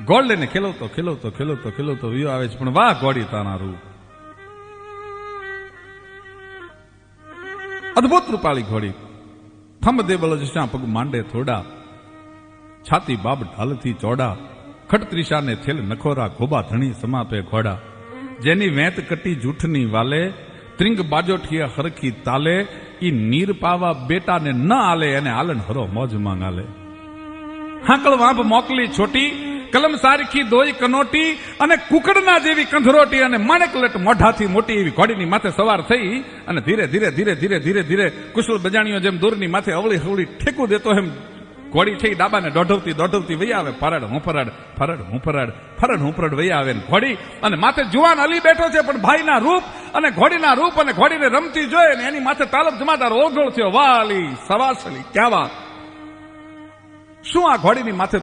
ગોળ લઈને ખેલવતો ખેલવતો ખેલવતો ખેલવતો વિયો આવે છે, પણ વાહ ઘોડી તારા રૂપ. અદભુત રૂપાળી ઘોડી, થંભ દે બલ જશા પગ માંડે થોડા, છાતી બાબ ઢાલથી ચોડા, ખટત્રીસાને થેલ નખોરા ગોબા ધણી સમાપે ઘોડા, જેની વેંત કટી જૂઠની વાલે, ત્રિંગ બાજોઠીએ હરખી તાલે, ઈ નીર પાવા બેટાને ન આલે, એને આલન હરો મોજ માંગાલે. હાકળ વાંભ મોકલી છોટી, કલમ સારખી દોઈ કનોટી, અને કુકડના જેવી કંધરોટી, અને માણેકલટ મોઢાથી મોટી એવી ઘોડીની માથે સવાર થઈ, અને ધીરે ધીરે ધીરે ધીરે ધીરે ધીરે કુશળ બજાણીઓ જેમ દૂરની માથે અવળી હવળી ઠેકું દેતો એમ ઘોડી થઈ ડાબાને દોઢવતી દોઢવતી વહી આવે. ફરડ હું ફરડ, ફરડ હું ફરડ, ફરડ હું ફરડ વહી આવે ઘોડી, અને માથે જુવાન અલી બેઠો છે, પણ ભાઈના રૂપ અને ઘોડીના રૂપ અને ઘોડીને રમતી જોઈ, ને એની માથે તાલબ જમાદાર ઓગળ થયો. વાલી સવાસલી ક્યાં વાત, શું આ ઘોડીની માથે